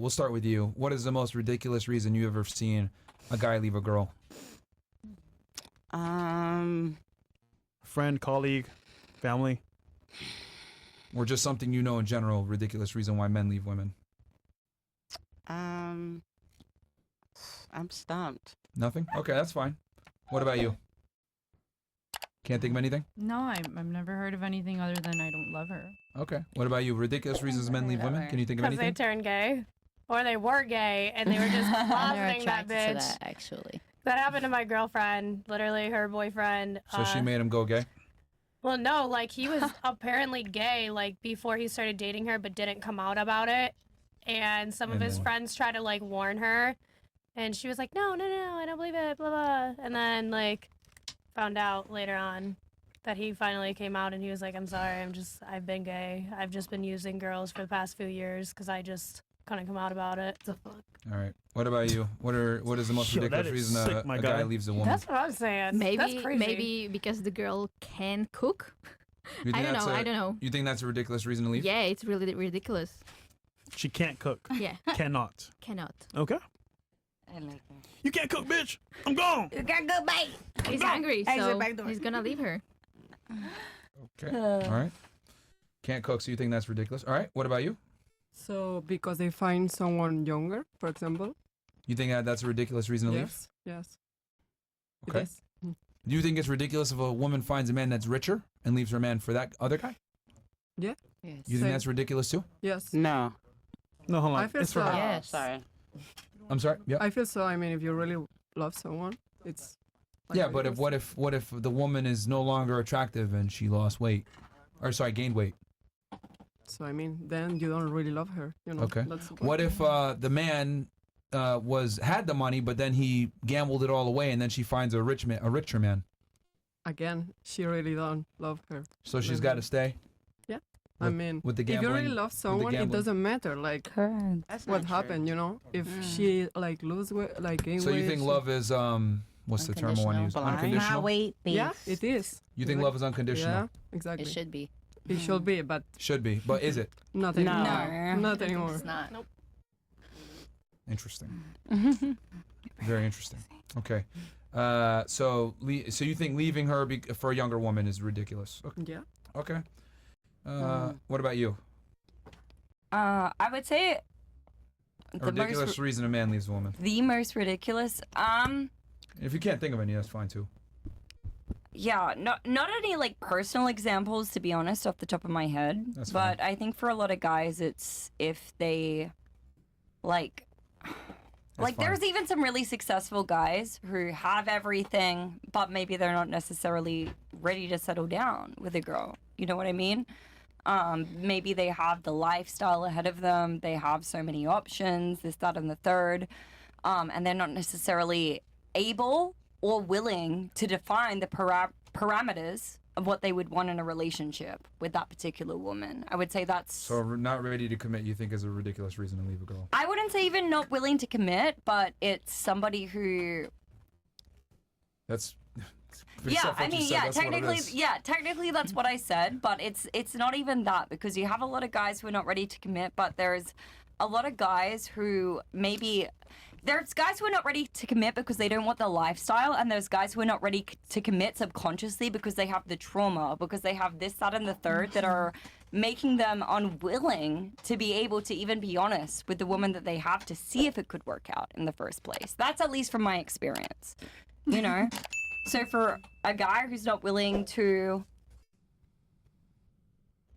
We'll start with you. What is the most ridiculous reason you ever seen a guy leave a girl? Friend, colleague, family. Or just something you know in general, ridiculous reason why men leave women? I'm stumped. Nothing? Okay, that's fine. What about you? Can't think of anything? No, I've never heard of anything other than I don't love her. Okay. What about you? Ridiculous reasons men leave women? Can you think of Because they anything? turned gay. Or they were gay and they were just closeting that bitch. To that, actually. That happened to my girlfriend, literally her boyfriend. So she made him go gay? Well, no, like he was apparently gay like before he started dating her, but didn't come out about it. And some of his friends tried to like warn her, and she was like, "No, I don't believe it." Blah blah. And then like found out later on that he finally came out, and he was like, "I'm sorry, I've been gay. I've just been using girls for the past few years because I just couldn't come out about it." The fuck. All right. What about you? What is the most ridiculous reason sick, a guy leaves a woman? That's what I'm saying. That's crazy. Maybe because the girl can cook. I don't know. You think that's a ridiculous reason to leave? Yeah, it's really ridiculous. She can't cook. Yeah. Cannot. Okay. I like that. You can't cook, bitch. I'm gone. You got good bite. He's hungry, so he's gonna leave her. Okay. All right. Can't cook, so you think that's ridiculous? All right. What about you? So because they find someone younger, for example. You think that's a ridiculous reason to leave? Yes. Okay. It is. Do you think it's ridiculous if a woman finds a man that's richer and leaves her man for that other guy? Yeah. Yes. You think that's ridiculous too? Yes. No. No, hold on. I feel It's so. for her. Yes. Sorry. I'm sorry. Yeah. I feel so. I mean, if you really love someone, it's. Like Yeah, but what if the woman is no longer attractive and she lost weight, or sorry, gained weight? So I mean, then you don't really love her. You know. Okay. That's the point. What if the man had the money, but then he gambled it all away, and then she finds a richer man? Again, she really don't love her. So she's got to stay. Yeah. I mean, with the if you gambling, really love someone, it gambling. doesn't matter. Like That's what not happened, you know. If she like lose weight, like gain weight. So you think love is what's the term I want to use? Unconditional. Wait, Yeah, it is. You think love is unconditional? Yeah, exactly. It should be. It should be, but Should be, but is it? not No. anymore. Not anymore. It's not. Nope. Interesting. Very interesting. Okay. So you think leaving her for a younger woman is ridiculous? Okay. Yeah. Okay. What about you? I would say A ridiculous reason a man leaves a woman. the most ridiculous. If you can't think of any, that's fine too. Yeah, not any like personal examples, to be honest, off the top of my head. That's but fine. I think for a lot of guys, it's if they like. That's fine. There's even some really successful guys who have everything, but maybe they're not necessarily ready to settle down with a girl. You know what I mean? Maybe they have the lifestyle ahead of them. They have so many options, this, that, and the third. And they're not necessarily able or willing to define the parameters of what they would want in a relationship with that particular woman. I would say that's... So not ready to commit, you think, is a ridiculous reason to leave a girl? I wouldn't say even not willing to commit, but it's somebody who... That's... Yeah, I mean, technically that's what I said, but it's not even that, because you have a lot of guys who are not ready to commit, but there's a lot of guys who maybe... There's guys who are not ready to commit because they don't want the lifestyle, and there's guys who are not ready to commit subconsciously because they have the trauma, because they have this, that, and the third that are making them unwilling to be able to even be honest with the woman that they have to see if it could work out in the first place. That's at least from my experience, you know? So for a guy who's not willing to...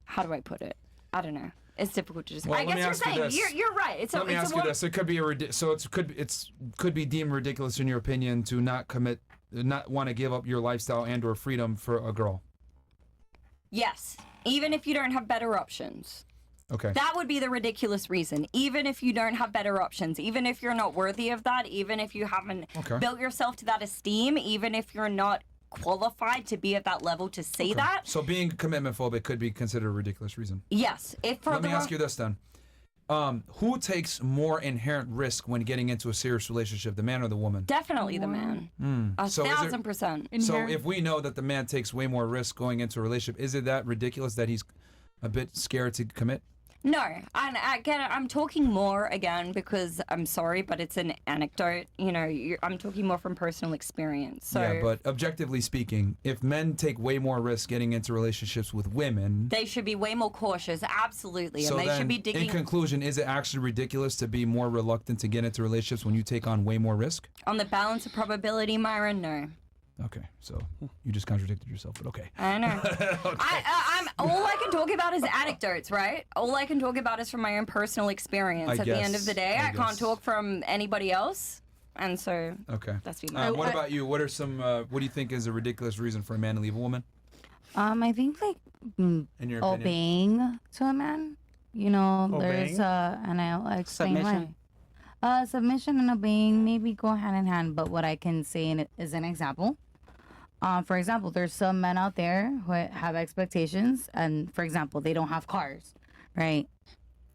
How do I put it? I don't know. It's difficult to just. Well, I guess you're saying you're right. Let me ask you this: it could be could be deemed ridiculous in your opinion to not commit, not want to give up your lifestyle and/or freedom for a girl. Yes, even if you don't have better options. Okay. That would be the ridiculous reason. Even if you don't have better options, even if you're not worthy of that, even if you haven't built yourself to that esteem, even if you're not qualified to be at that level to say that. So being commitment phobic could be considered a ridiculous reason. Yes. Let me ask you this then. Who takes more inherent risk when getting into a serious relationship, the man or the woman? Definitely the man. 1,000%. So if we know that the man takes way more risk going into a relationship, is it that ridiculous that he's a bit scared to commit? No, and again, I'm talking more again because I'm sorry, but it's an anecdote. You know, I'm talking more from personal experience. So yeah, but objectively speaking, if men take way more risk getting into relationships with women, they should be way more cautious. Absolutely, so and they then, should be digging. in conclusion, is it actually ridiculous to be more reluctant to get into relationships when you take on way more risk? On the balance of probability, Myron, no. Okay, so you just contradicted yourself, but okay. I know. I'm all I can talk about is anecdotes, right? All I can talk about is from my own personal experience. At the end of the day, I can't talk from anybody else, and so okay. That's what about you? What are some? What do you think is a ridiculous reason for a man to leave a woman? I think like In your opinion? obeying to a man. You know, Obeying? there's and I'll explain Submission. why. Submission and obeying maybe go hand in hand, but what I can say is an example. For example, there's some men out there who have expectations, and for example, they don't have cars, right?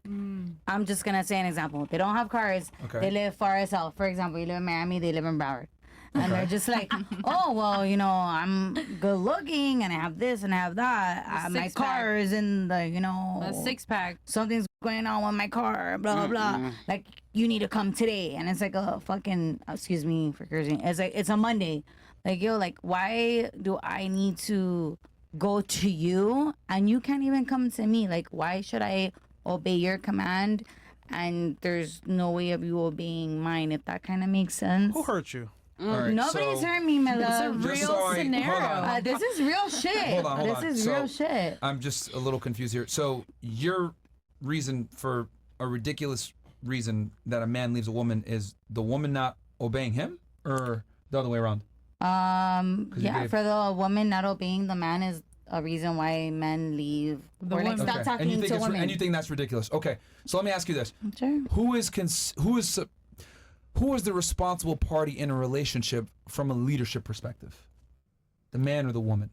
I'm just gonna say an example. They don't have cars. Okay. They live far as hell. For example, you live in Miami, they live in Broward. And they're just like, oh, well, you know, I'm good looking and I have this and I have that. My car is in the, you know, A 6-pack. something's going on with my car, blah, blah. Like, you need to come today. And it's like a fucking, excuse me for cursing. It's like, it's a Monday. Like, yo, like, why do I need to go to you and you can't even come to me? Like, why should I obey your command and there's no way of you obeying mine, if that kind of makes sense? Who hurt you? All right, Nobody's so, hurt me, my It's a love. just real so I- scenario. hold on. This is real shit. Hold on. This is So, real shit. I'm just a little confused here. So your reason for a ridiculous reason that a man leaves a woman is the woman not obeying him, or the other way around? Yeah, for the woman not obeying the man is a reason why men leave. The Or like woman. stop talking and you think to women. and you think that's ridiculous? Okay, so let me ask you this: Sure. who is the responsible party in a relationship from a leadership perspective? The man or the woman?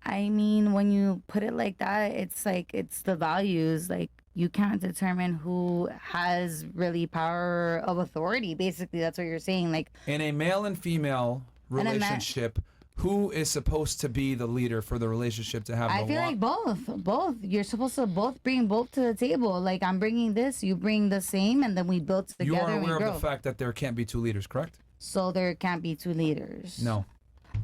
I mean, when you put it like that, it's like it's the values. Like you can't determine who has really power of authority. Basically, that's what you're saying. Like In a male and female And a ma- relationship, who is supposed to be the leader for the relationship to have I the feel like both. You're supposed to bring both to the table. Like I'm bringing this, you bring the same, and then we build together. You are and we aware grow. of the fact that there can't be two leaders, correct? So there can't be two leaders. No.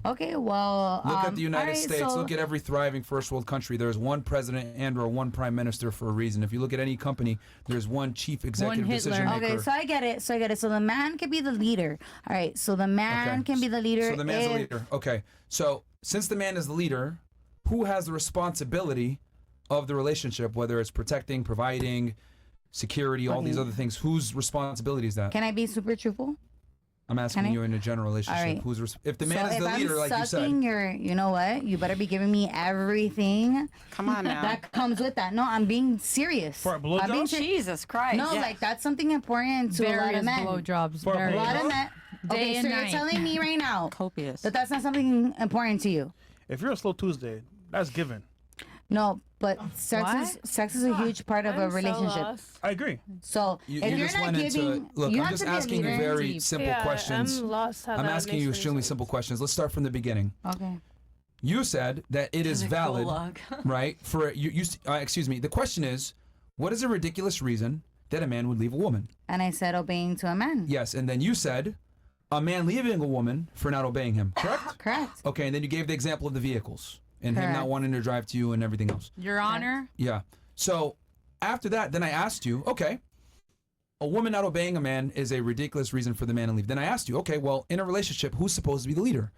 Okay, well, Look at the United alright, States. so- Look at every thriving first world country. There's one president and/or one prime minister for a reason. If you look at any company, there's one chief executive Hitler. decision maker. Okay, so I get it. So the man can be the leader. All right, so the man can be the leader. So the man's the leader. Okay. So since the man is the leader, who has the responsibility of the relationship, whether it's protecting, providing, security, all these other things? Whose responsibility is that? Can I be super truthful? I'm asking you in a general relationship. All right. If the man is the leader, like you said. You know what? You better be giving me everything Come on now. that comes with that. No, I'm being serious. For a blowjob? I'm being Jesus Christ. No, like that's something important to a lot of Various men. blowjobs. For a A Very. lot of men. Day Okay, and so night. you're telling me right now Copious. that that's not something important to you. If you're a slow Tuesday, that's given. No, but sex is a huge part of a I'm so relationship. lost. I agree. So You if you're just not went into giving, look. you I'm have just to be a asking you leader. very simple Yeah, questions. I'm lost. How I'm that asking makes you any extremely sense. simple questions. Let's start from the beginning. Okay. You said that it is valid, right? For you, excuse me. The question is, what is a ridiculous reason that a man would leave a woman? And I said obeying to a man. Yes, and then you said a man leaving a woman for not obeying him. Correct? Correct. Okay, and then you gave the example of the vehicles and him not Correct. wanting to drive to you and everything else. Your Honor. Yeah. So after that, then I asked you, okay, a woman not obeying a man is a ridiculous reason for the man to leave. Then I asked you, okay, well, in a relationship, who's supposed to be the leader?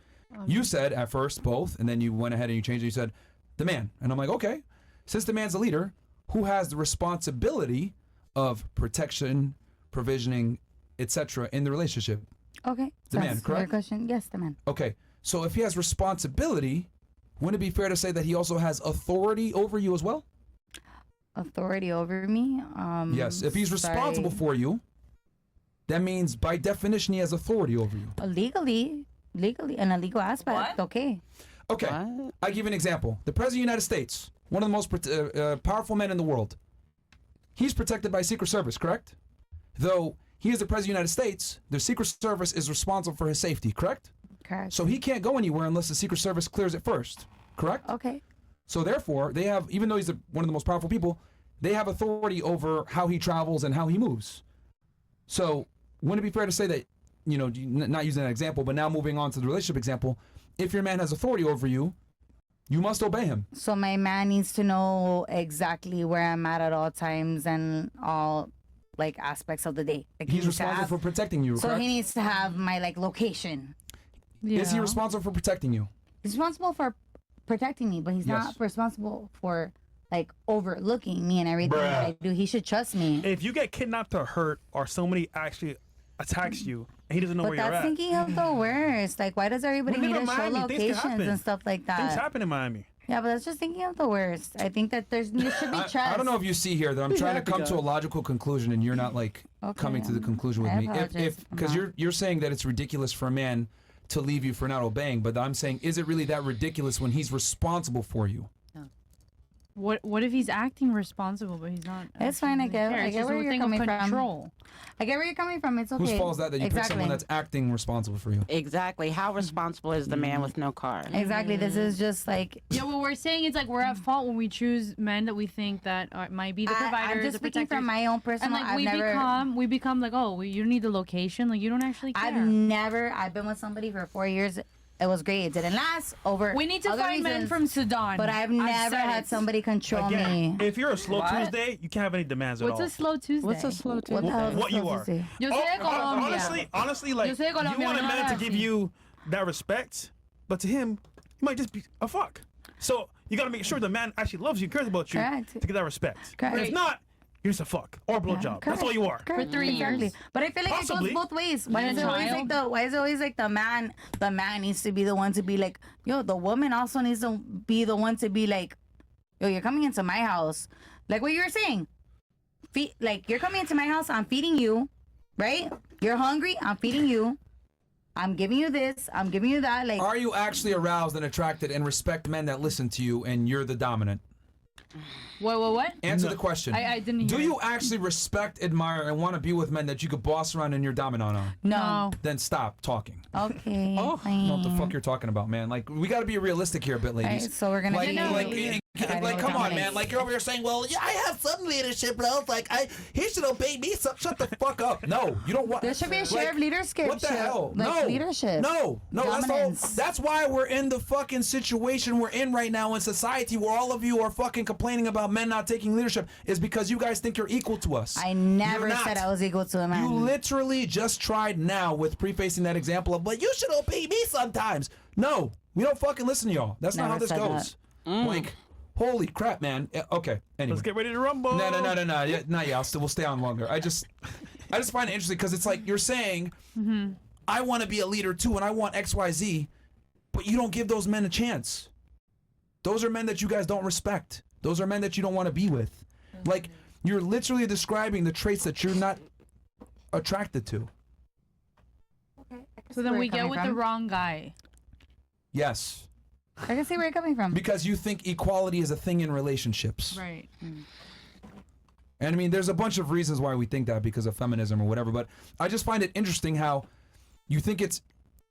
You said at first both, and then you went ahead and you changed it. You said the man. And I'm like, okay, since the man's the leader, who has the responsibility of protection, provisioning, etc. in the relationship? Okay. The man, That's correct? Your question. Yes, the man. Okay, so if he has responsibility, wouldn't it be fair to say that he also has authority over you as well? Authority over me. Yes, if he's responsible for you, that means by definition he has authority over you. legally, in a legal aspect. What? Okay. Okay, What? I'll give you an example. The President of the United States, one of the most powerful men in the world, he's protected by Secret Service, correct? Though he is the President of the United States, the Secret Service is responsible for his safety, correct? Correct. So he can't go anywhere unless the Secret Service clears it first, correct? Okay. So therefore, they have, even though he's one of the most powerful people, they have authority over how he travels and how he moves. So wouldn't it be fair to say that, you know, not using that example, but now moving on to the relationship example, if your man has authority over you, you must obey him. So my man needs to know exactly where I'm at all times and all like aspects of the day. Like He's responsible for protecting you, So correct? he needs to have my like location. Yeah. Is he responsible for protecting you? He's responsible for protecting me, but he's Yes. not responsible for like overlooking me and everything that I do. He should trust me. If you get kidnapped or hurt, or somebody actually attacks you, and he doesn't know But where you're that's at. thinking of the worst. Like, why does everybody We need live to in show Miami. Things can locations happen. and stuff like Things that? happen in Miami. Yeah, but that's just thinking of the worst. I think that there should be trust. I don't know if you see here that I'm trying to happy, come to a guys. logical conclusion, and you're not like coming to the conclusion with I me. apologize. Because you're saying that it's ridiculous for a man to leave you for not obeying, but I'm saying, is it really that ridiculous when he's responsible for you? What if he's acting responsible, but he's not? It's fine, I actually get- there? I It's get just where a you're thing of coming from. control. I get where you're coming from. It's okay. Whose fault is that you pick someone that's acting responsible for you? Exactly. How responsible is the man with no car? Exactly. This is just like. Yeah, what we're saying is like we're at fault when we choose men that we think that might be the providers, I'm just the speaking protectors. from my own And personal. like I've we become like, oh, you don't need the location. Like you don't actually care. I've been with somebody for 4 years. It was great. It didn't last. We need to other find men reasons, from Sudan. But I've never said had it. somebody control Again, me. if you're a slow What? Tuesday, you can't have any demands What's at all. a slow Tuesday? What's a slow What the hell is What a you slow are. Tuesday? Yo soy de Colombia. Honestly, like Yo soy you Colombia, want a no man to give así. you that respect, but to him, you might just be a fuck. So you gotta make sure the man actually loves you, cares about you, Correct. to get that respect. Correct. But if not, you're just a fuck or a blowjob. That's all you are. Correct. 3 Exactly. years. But I feel like Possibly. it goes both ways. Why And is a it always like child. why is it always like the man needs to be the one to be like, yo, the woman also needs to be the one to be like, yo, you're coming into my house. Like what you were saying. Like you're coming into my house, I'm feeding you, right? You're hungry, I'm feeding you. I'm giving you this, I'm giving you that. Like Are you actually aroused and attracted and respect men that listen to you and you're the dominant? What? Answer the question. I didn't hear Do it. you actually respect, admire, and want to be with men that you could boss around and you're dominant on? no. Then stop talking. Okay. I don't know what the fuck you're talking about, man. Like, we got to be realistic here a bit, ladies. Alright, so we're gonna like, do like, leader. like, come on, man. Like, you're over here saying, well, yeah, I have some leadership, bro. Like, he should obey me. So shut the fuck up. No, you don't want. There should be a share of leadership. What the hell? Like No. leadership. No. Dominance. That's why we're in the fucking situation we're in right now in society where all of you are fucking complaining about men not taking leadership is because you guys think you're equal to us. I never You're not. said I was equal to a man. You literally just tried now with prefacing that example of, but you should obey me sometimes. No, we don't fucking listen to y'all. That's not Never how this said goes. Like, holy crap, man. Okay, anyway. Let's get ready to rumble. No. Yeah, not yeah. We'll stay on longer. I just find it interesting because it's like you're saying, I want to be a leader too, and I want X, Y, Z, but you don't give those men a chance. Those are men that you guys don't respect. Those are men that you don't want to be with. Like, you're literally describing the traits that you're not attracted to. So then Where we you're get coming with from. the wrong guy. Yes. I can see where you're coming from. Because you think equality is a thing in relationships. Right. And I mean, there's a bunch of reasons why we think that because of feminism or whatever, but I just find it interesting how you think it's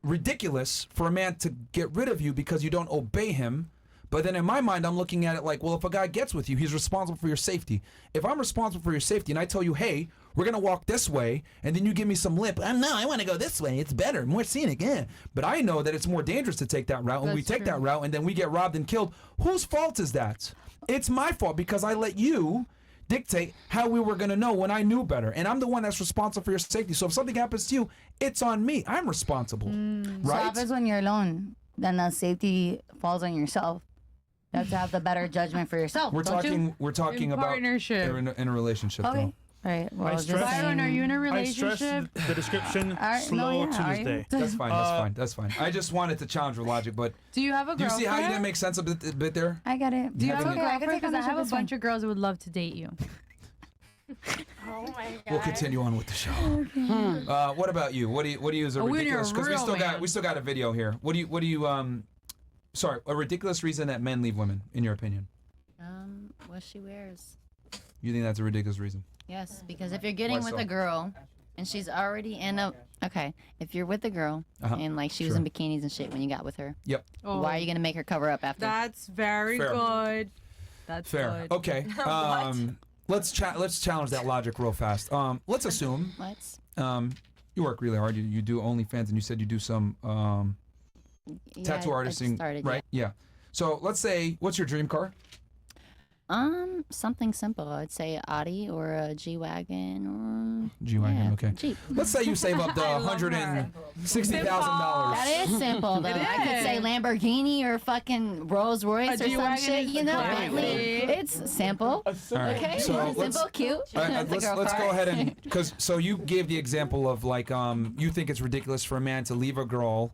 ridiculous for a man to get rid of you because you don't obey him. But then in my mind, I'm looking at it like, well, if a guy gets with you, he's responsible for your safety. If I'm responsible for your safety and I tell you, hey, we're going to walk this way, and then you give me some lip, no, I want to go this way. It's better, more scenic, yeah. But I know that it's more dangerous to take that route, and we That's take true. that route, and then we get robbed and killed. Whose fault is that? It's my fault because I let you dictate how we were going to know when I knew better. And I'm the one that's responsible for your safety. So if something happens to you, it's on me. I'm responsible. So Right? happens when you're alone, then the safety falls on yourself. You have to have the better judgment for yourself. We're don't talking You? we're talking In about partnership. in a relationship Okay. though. Right. Well, I just stress- Byron, are you in a I stress relationship? the description Alright, slow no, yeah, are you? Tuesday. That's fine, that's fine. I just wanted to challenge your logic, but Do you have a do you girlfriend? see how you didn't make sense of it a bit there? I get it. Do you have a Okay, I can girlfriend? take Because I have a ownership, bunch of girls who would love to date you. Oh my god. We'll continue on with the show. What about you? What do you use a Oh, we're ridiculous? Because we real still man. got a video here. What do you sorry, a ridiculous reason that men leave women, in your opinion? What she wears. You think that's a ridiculous reason? Yes, because if you're getting Why with so? a girl and she's already in a if you're with a girl Uh-huh. and like she was Sure. in bikinis and shit when you got with her, Yep. why are you gonna make her cover up after? That's very Fair. good. That's Fair. good. Okay. let's challenge that logic real fast. Let's assume Let's. you work really hard. You do OnlyFans, and you said you do some tattoo artisting, right? Yeah. So let's say, what's your dream car? Something simple. I'd say Audi or a G-Wagon or G-Wagon, okay. Jeep. Let's say you save up the $160,000. That is simple though. I could say Lamborghini or fucking Rolls Royce or some shit. You know, Bentley. It's simple. Right. Okay, So simple, cute. let's go ahead and so you gave the example of like you think it's ridiculous for a man to leave a girl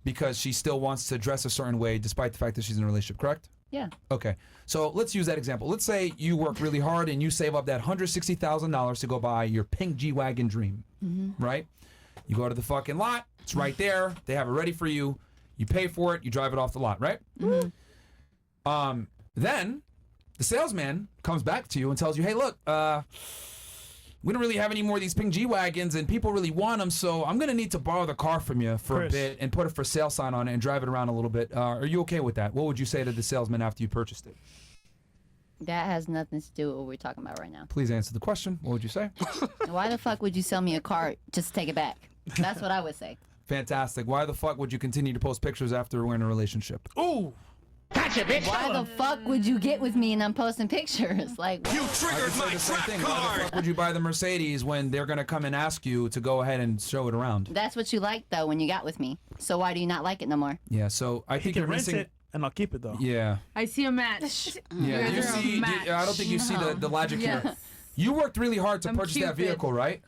because she still wants to dress a certain way despite the fact that she's in a relationship, correct? Yeah. Okay, so let's use that example. Let's say you work really hard and you save up that $160,000 to go buy your pink G-Wagon dream, right? You go to the fucking lot, it's right there, they have it ready for you, you pay for it, you drive it off the lot, right? Then the salesman comes back to you and tells you, hey, look, we don't really have any more of these pink G-Wagons and people really want them, so I'm going to need to borrow the car from you for a bit and put a for sale sign on it and drive it around a little bit. Are you okay with that? What would you say to the salesman after you purchased it? That has nothing to do with what we're talking about right now. Please answer the question. What would you say? Why the fuck would you sell me a car just to take it back? That's what I would say. Fantastic. Why the fuck would you continue to post pictures after we're in a relationship? Ooh. Gotcha, bitch. Why the fuck would you get with me and I'm posting pictures? Like, You triggered my trap card. Why the fuck would you buy the Mercedes when they're gonna come and ask you to go ahead and show it around? that's what you liked though when you got with me. So why do you not like it no more? Yeah. So I He think can you're rent missing. it and I'll keep it though. Yeah. I see a match. Yeah. You guys are a match. I don't think you see the logic here. Yes. You worked really hard to I'm purchase that Cupid. vehicle, right?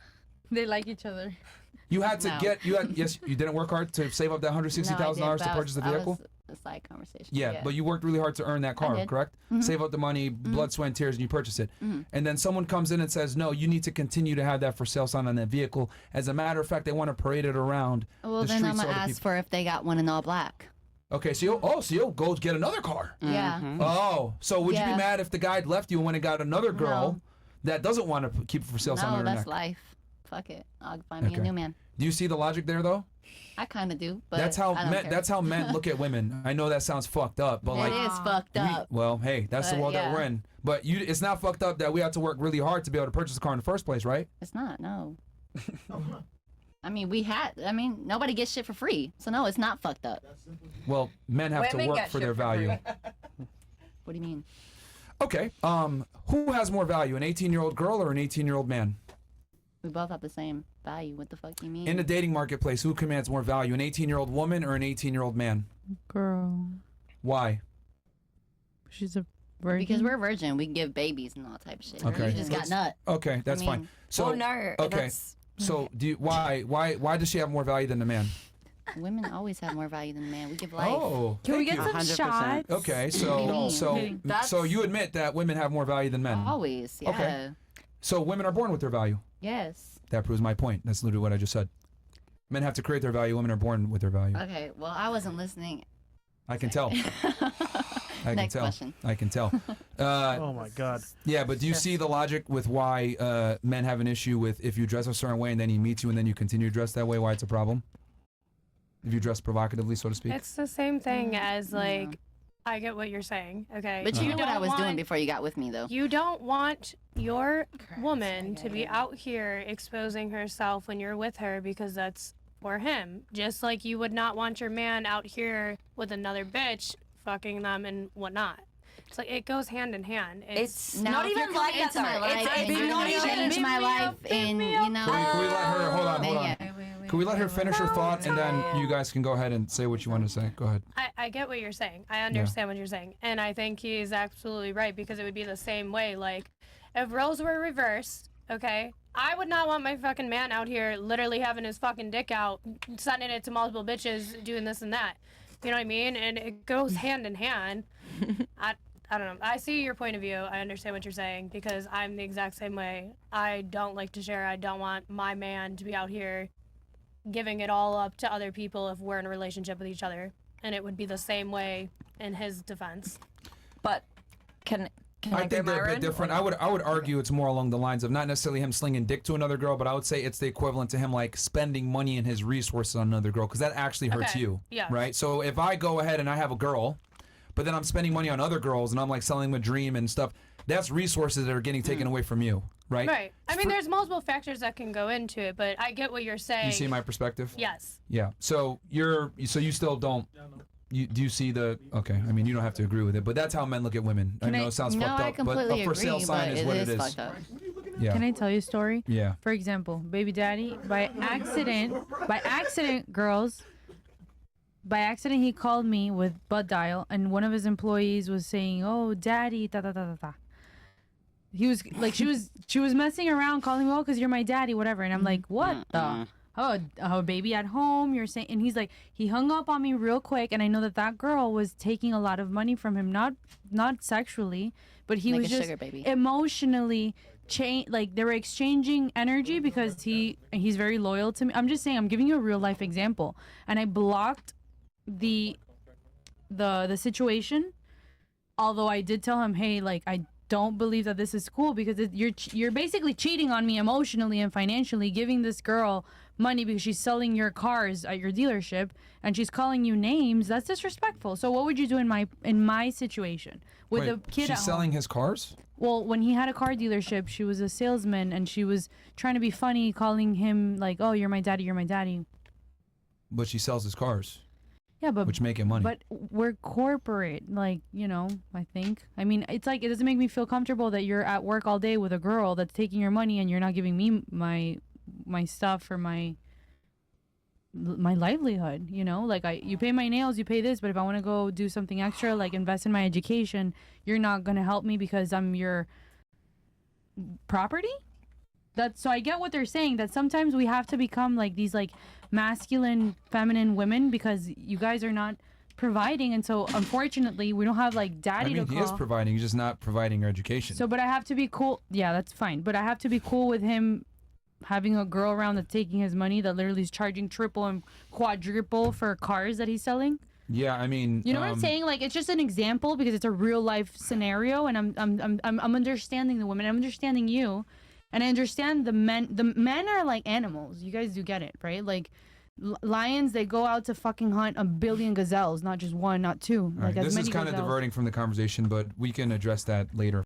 They like each other. You had to No. yes, you didn't work hard to save up that $160,000 to purchase the vehicle? A side conversation. Yeah, but you worked really hard to earn that car, did. correct? Save up the money, blood, sweat, and tears, and you purchase it. And then someone comes in and says, no, you need to continue to have that for sale sign on that vehicle. As a matter of fact, they want to parade it around Well, the then streets I'm so gonna other ask people. for if they got one in all black. Okay, so you'll go get another car. Yeah. Oh, so would you Yeah. be mad if the guy left you and went and got another girl No. that doesn't want to keep it for sale sign on No, her that's neck? life. Fuck it. I'll find me a Okay. new man. Do you see the logic there, though? I kind of do, but That's how I don't men. care. That's how men look at women. I know that sounds fucked up, but like it is fucked up. well, hey, that's the But, world that yeah. we're in. But it's not fucked up that we have to work really hard to be able to purchase a car in the first place, right? It's not. No. I mean, nobody gets shit for free, so no, it's not fucked up. Well, men have to Women work get for shit their for value. What do you mean? Okay. Who has more value, an 18-year-old girl or an 18-year-old man? We both have the same value. What the fuck do you mean? In the dating marketplace, who commands more value, an 18-year-old woman or an 18-year-old man? Girl. Why? She's a virgin. Because we're virgin, we can give babies and all type of shit. Okay. You just got nut. Okay, that's mean, fine. So Well, no. okay. That's, So why does she have more value than the man? Women always have more value than a man. We give life. Oh, Can we thank get you. some 100%. shots? Okay, Kidding. so That's- you admit that women have more value than men. Always. Yeah. Okay. So women are born with their value. Yes. That proves my point. That's literally what I just said. Men have to create their value. Women are born with their value. Okay. Well, I wasn't listening. I can tell. I Next can tell. question. I can tell. Oh my God. Yeah, but do you see the logic with why men have an issue with if you dress a certain way and then he meets you and then you continue to dress that way, why it's a problem? If you dress provocatively, so to speak? It's the same thing as like, I get what you're saying. Okay. But you knew what I don't was doing want- before you got with me, though. You don't want your woman to be out here exposing herself when you're with her because that's for him. Just like you would not want your man out here with another bitch fucking them and whatnot. It's like it goes hand in hand. it's Now, not if even you're like coming that into my though. life and It's you're not gonna even. change my life, and you know. Can we let her, hold on, then hold on. yeah. Can we let her finish her thought and then you guys can go ahead and say what you want to say? Go ahead. I get what you're saying. I understand what you're saying. And I think he's absolutely right because it would be the same way. Like, if roles were reversed, okay, I would not want my fucking man out here literally having his fucking dick out, sending it to multiple bitches, doing this and that. You know what I mean? And it goes hand in hand. I don't know. I see your point of view. I understand what you're saying because I'm the exact same way. I don't like to share. I don't want my man to be out here giving it all up to other people if we're in a relationship with each other. And it would be the same way in his defense. But can I I, think go they're a Myron? bit different. I would argue it's more along the lines of not necessarily him slinging dick to another girl, but I would say it's the equivalent to him like spending money and his resources on another girl because that actually hurts Okay. you. Yeah. Right. So if I go ahead and I have a girl, but then I'm spending money on other girls and I'm like selling them a dream and stuff. That's resources that are getting taken away from you, right? Right. I mean, there's multiple factors that can go into it, but I get what you're saying. You see my perspective? Yes. Yeah. So you still don't. Do you see the? Okay. I mean, you don't have to agree with it, but that's how men look at women. I know it sounds fucked up, but a for sale sign is what it is. Yeah. Can I tell you a story? Yeah. For example, baby daddy, by accident, girls, by accident, he called me with butt dial, and one of his employees was saying, "Oh, daddy, ta ta ta ta ta." He was like, she was messing around, calling me, "Oh, because you're my daddy," whatever. And I'm like, "What the? Oh, baby at home?" You're saying? And he's like, he hung up on me real quick, and I know that girl was taking a lot of money from him, not sexually, but he was just emotionally. Like they were exchanging energy because he's very loyal to me. I'm just saying, I'm giving you a real life example, and I blocked the situation. Although I did tell him, hey, like I don't believe that this is cool because you're basically cheating on me emotionally and financially, giving this girl money because she's selling your cars at your dealership and she's calling you names. That's disrespectful. So what would you do in my situation with a kid? She's selling his cars? Well, when he had a car dealership, she was a salesman and she was trying to be funny, calling him like, "Oh, you're my daddy, you're my daddy." But she sells his cars. Yeah, but which make it money. But we're corporate, like, you know, I think. I mean, it's like it doesn't make me feel comfortable that you're at work all day with a girl that's taking your money and you're not giving me my stuff for my livelihood, you know? Like you pay my nails, you pay this, but if I want to go do something extra, like invest in my education, you're not going to help me because I'm your property? So I get what they're saying, that sometimes we have to become like these like masculine, feminine women because you guys are not providing, and so unfortunately we don't have like daddy to call. He is providing, he's just not providing your education. So, but I have to be cool. Yeah, that's fine. But I have to be cool with him having a girl around that's taking his money, that literally is charging triple and quadruple for cars that he's selling. Yeah, I mean, you know what I'm saying? Like, it's just an example because it's a real life scenario, and I'm understanding the women. I'm understanding you, and I understand the men. The men are like animals. You guys do get it, right? Like lions, they go out to fucking hunt 1 billion gazelles, not just one, not two. All right, this is kind of diverting from the conversation, but we can address that later.